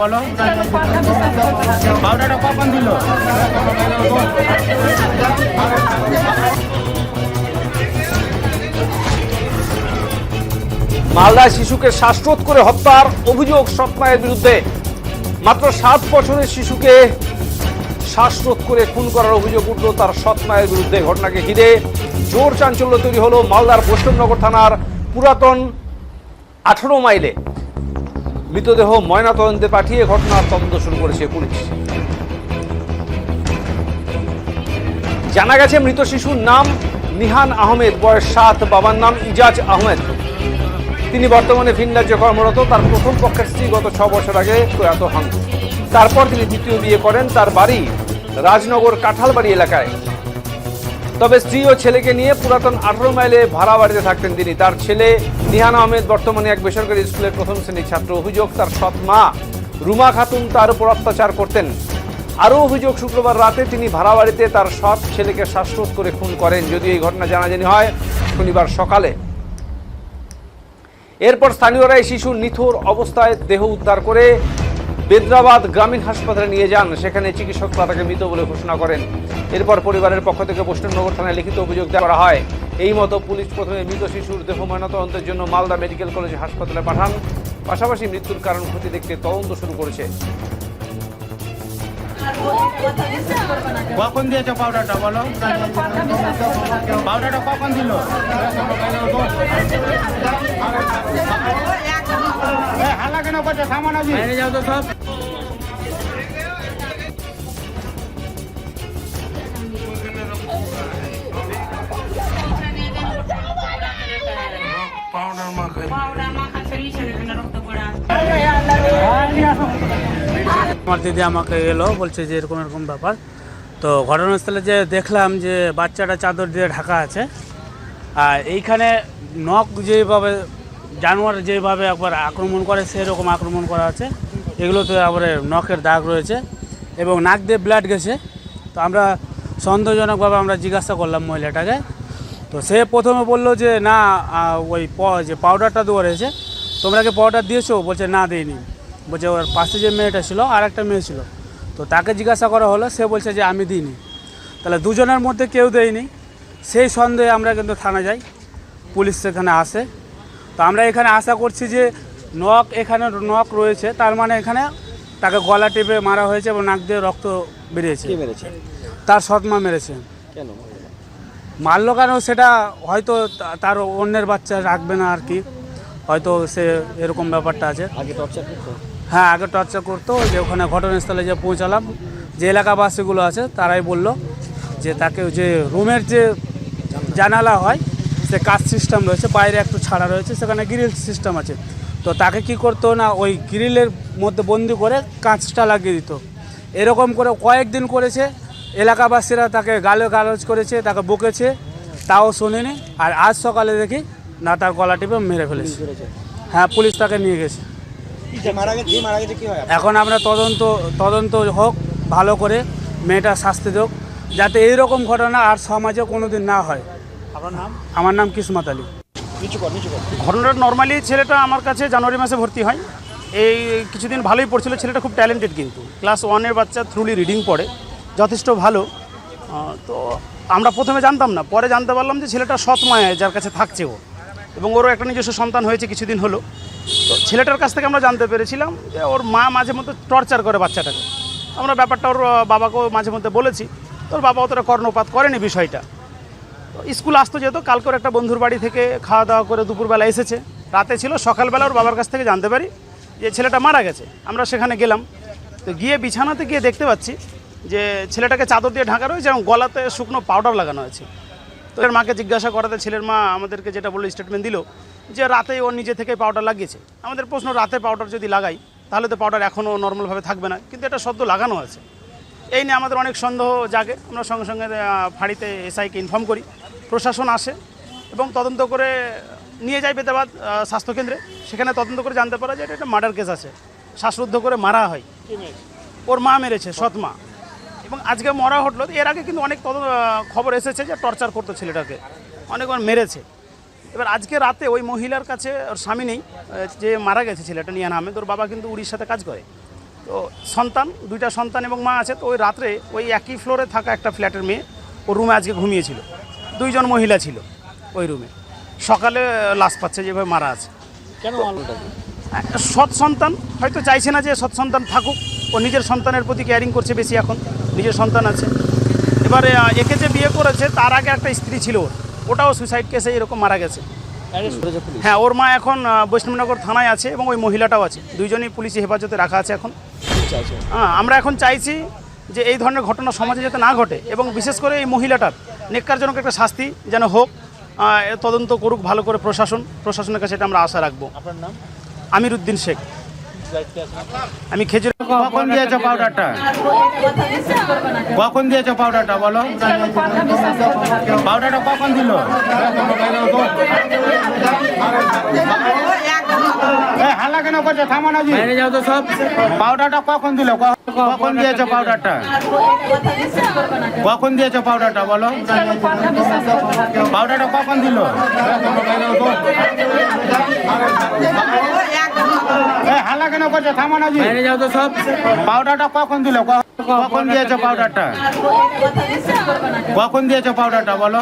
বলো, পাউডারটা কখন দিল? মালদায় শিশুকে শ্বাসরোধ করে হত্যার অভিযোগ সৎ মায়ের বিরুদ্ধে। মাত্র 7 বছরের শিশুকে শ্বাসরোধ করে খুন করার অভিযোগ উঠল তার সৎ মায়ের বিরুদ্ধে। ঘটনাকে ঘিরে জোর চাঞ্চল্য তৈরি হলো মালদার বৈষ্ণবনগর থানার পুরাতন 18 মাইলে। মৃতদেহ ময়নাতদন্তে পাঠিয়ে ঘটনার তদন্ত শুরু করেছে পুলিশ। জানা গেছে মৃত শিশুর নাম নিহান আহমেদ, বয়স 7। বাবার নাম ইজাজ আহমেদ। তিনি বর্তমানে ভিন রাজ্যে কর্মরত। তার প্রথম পক্ষের স্ত্রী গত 6 বছর আগে প্রয়াত হন। তারপর তিনি দ্বিতীয় বিয়ে করেন। তার বাড়ি রাজনগর কাঁঠালবাড়ি এলাকায়। তবে স্ত্রী ও ছেলেকে নিয়ে পুরাতন 18 মাইলে ভাড়া বাড়িতে থাকতেন তিনি। তার ছেলে নিহান আহমেদ বর্তমানে এক বেসরকারি স্কুলের প্রথম শ্রেণীর ছাত্র। অভিযোগ, তার সৎ মা রুমা খাতুন তার উপর অত্যাচার করতেন। আরও অভিযোগ, শুক্রবার রাতে তিনি ভাড়া বাড়িতে তার সৎ ছেলেকে শ্বাসরোধ করে খুন করেন। যদিও এই ঘটনা জানাজানি হয় শনিবার সকালে। এরপর স্থানীয়রা এই শিশুর নিথর অবস্থায় দেহ উদ্ধার করে বেদ্রাবাদ গ্রামীণ হাসপাতালে নিয়ে যান। সেখানে চিকিৎসকরা তাকে মৃত বলে ঘোষণা করেন। এরপর পরিবারের পক্ষ থেকে বৈষ্ণবনগর থানায় লিখিত অভিযোগ করা হয়। এই মতো পুলিশ প্রথমে মৃত শিশুর দেহ ময়নাতদন্তের জন্য মালদা মেডিকেল কলেজ হাসপাতালে পাঠান। পাশাপাশি মৃত্যুর কারণ ক্ষতি দেখতে তদন্ত শুরু করেছে। কখন দিয়েছো পাউডারটা বলো, পাউডারটা কখন দিল? হালা কেন করছো? সামান আছে, বাইরে যাও তো সব। পাউডার মাখা শরীরে রক্ত পড়া। আমার দিদি আমাকে এলো, বলছে যে এরকম এরকম ব্যাপার। তো ঘটনাস্থলে যে দেখলাম যে বাচ্চাটা চাদর দিয়ে ঢাকা আছে, আর এইখানে নখ যেভাবে জানোয়ার যেভাবে একবার আক্রমণ করে সেরকম আক্রমণ করা আছে। এগুলোতে আবার নখের দাগ রয়েছে এবং নাক দিয়ে ব্লাড গেছে। তো আমরা সন্দেহজনকভাবে আমরা জিজ্ঞাসা করলাম মহিলাটাকে। তো সে প্রথমে বললো যে না, ওই যে পাউডারটা দেওয়া রয়েছে, তোমরা কি পাউডার দিয়েছো? বলছে না দিইনি। বলছে ওর পাশে যে মেয়েটা ছিল আর একটা মেয়ে ছিল, তো তাকে জিজ্ঞাসা করা হলো, সে বলছে যে আমি দিইনি। তাহলে দুজনের মধ্যে কেউ দেয়নি। সেই সন্দেহে আমরা কিন্তু থানা যাই, পুলিশ সেখানে আসে। তো আমরা এখানে আশা করছি যে নখ, এখানে নখ রয়েছে, তার মানে এখানে তাকে গলা টিপে মারা হয়েছে এবং নাক দিয়ে রক্ত বেরিয়েছে। তার সৎমা মেরেছে। কেন মারলো কেন সেটা হয়তো তার অন্যের বাচ্চা রাখবে না আর কি, হয়তো সে এরকম ব্যাপারটা আছে। আগে টর্চার করতো? হ্যাঁ, আগে টর্চার করতো। যে ওখানে ঘটনাস্থলে যে পৌঁছালাম, যে এলাকাবাসীগুলো আছে তারাই বলল যে তাকে যে রুমের যে জানালা হয় সে কাচ সিস্টেম রয়েছে, বাইরে একটু ছাড়া রয়েছে, সেখানে গ্রিল সিস্টেম আছে। তো তাকে কি করতো না, ওই গ্রিলের মধ্যে বন্দি করে কাঁচটা লাগিয়ে দিত। এরকম করে কয়েকদিন করেছে। এলাকাবাসীরা তাকে গালজ করেছে, তাকে বকেছে, তাও শোনেনি। আর আজ সকালে দেখি না, তার গলা টিপে মেরে ফেলেছে। হ্যাঁ, পুলিশ তাকে নিয়ে গেছে। এখন আমরা তদন্ত হোক ভালো করে, মেয়েটা শাস্তি হোক, যাতে এইরকম ঘটনা আর সমাজে কোনোদিন না হয়। আপনার নাম? আমার নাম কিসমত আলী। ঘটনাটা নর্মালি ছেলেটা আমার কাছে জানুয়ারি মাসে ভর্তি হয়। এই কিছুদিন ভালোই পড়ছিল। ছেলেটা খুব ট্যালেন্টেড, কিন্তু ক্লাস 1-এর বাচ্চা, থ্রুলি রিডিং পড়ে, যথেষ্ট ভালো। তো আমরা প্রথমে জানতাম না, পরে জানতে পারলাম যে ছেলেটা সৎ মায়ের যার কাছে থাকছে ও, এবং ওরও একটা নিজস্ব সন্তান হয়েছে কিছুদিন হলো। তো ছেলেটার কাছ থেকে আমরা জানতে পেরেছিলাম যে ওর মা মাঝে মধ্যে টর্চার করে বাচ্চাটাকে। আমরা ব্যাপারটা ওর বাবাকেও মাঝে মধ্যে বলেছি। তোর বাবা অতটা কর্ণপাত করেনি বিষয়টা। তো স্কুল আসতো যেহেতু, কালকের একটা বন্ধুর বাড়ি থেকে খাওয়া দাওয়া করে দুপুরবেলা এসেছে, রাতে ছিল। সকালবেলা ওর বাবার কাছ থেকে জানতে পারি যে ছেলেটা মারা গেছে। আমরা সেখানে গেলাম। তো গিয়ে বিছানাতে গিয়ে দেখতে পাচ্ছি যে ছেলেটাকে চাদর দিয়ে ঢাকা রয়েছে এবং গলাতে শুকনো পাউডার লাগানো আছে। তো এর মাকে জিজ্ঞাসা করাতে ছেলের মা আমাদেরকে যেটা বললো, স্টেটমেন্ট দিল যে রাতেই ও নিজে থেকে পাউডার লাগিয়েছে। আমাদের প্রশ্ন, রাতে পাউডার যদি লাগাই তাহলে তো পাউডার এখনও নর্মালভাবে থাকবে না, কিন্তু এটা সদ্য লাগানো আছে। এই নিয়ে আমাদের অনেক সন্দেহ জাগে। আমরা সঙ্গে সঙ্গে ফাঁড়িতে এসআইকে ইনফর্ম করি, প্রশাসন আসে এবং তদন্ত করে নিয়ে যায় বেদাবাদ স্বাস্থ্যকেন্দ্রে। সেখানে তদন্ত করে জানতে পারা যায় এটা একটা মার্ডার কেস আছে, শ্বাসরুদ্ধ করে মারা হয়। ওর মা মেরেছে, সৎ মা। এবং আজকে মরা হলো। এর আগে কিন্তু অনেক খবর এসেছে যে টর্চার করতো ছেলেটাকে, অনেকবার মেরেছে। এবার আজকে রাতে ওই মহিলার কাছে, ওর স্বামী নেই, যে মারা গেছে ছেলেটা নিহান আহমেদ, ওর বাবা কিন্তু উড়িষ্যাতে কাজ করে। তো সন্তান, 2টা সন্তান এবং মা আছে। তো ওই রাত্রে ওই একই ফ্লোরে থাকা একটা ফ্ল্যাটের মেয়ে ও রুমে আজকে ঘুমিয়েছিল। 2 জন মহিলা ছিল ওই রুমে। সকালে লাশ পাচ্ছে যেভাবে মারা আছে। কেন মারলোটা কি? সৎ সন্তান, হয়তো চাইছে না যে সৎ সন্তান থাকুক, ও নিজের সন্তানের প্রতি কেয়ারিং করছে বেশি, এখন নিজের সন্তান আছে। এবারে একে যে বিয়ে করেছে তার আগে একটা স্ত্রী ছিল ওর, ওটাও সুইসাইড কেসে এরকম মারা গেছে। অ্যারেস্ট করেছে পুলিশ? হ্যাঁ, ওর মা এখন বৈষ্ণবনগর থানায় আছে এবং ওই মহিলাটাও আছে। 2জনই পুলিশি হেফাজতে রাখা আছে এখন। চাইছে হ্যাঁ, আমরা এখন চাইছি যে এই ধরনের ঘটনা সমাজে যাতে না ঘটে এবং বিশেষ করে এই মহিলাটার নেককারজনক একটা শাস্তি যেন হোক। তদন্ত করুক ভালো করে প্রশাসনের কাছে, এটা আমরা আশা রাখবো। আপনার নাম? আমিরউদ্দিন শেখ। দায়িত্বে আছেন? আমি খেজুর। কখন দিয়েছো পাউডারটা? কখন দিয়েছো পাউডারটা বলো? পাউডারটা কখন দিল? হাল্লা কেন করছো? থামো না জি। বাইরে যাও তো সব। পাউডারটা কখন দিল? কখন দিয়েছো পাউডারটা? কখন দিয়েছো পাউডারটা বলো? পাউডারটা কখন দিল? হাল্লা কেন করছো? থামো না জি। বাইরে যাও তো সব। পাউডারটা কখন দিল? কখন দিয়েছো পাউডারটা? কখন দিয়েছো পাউডারটা বলো?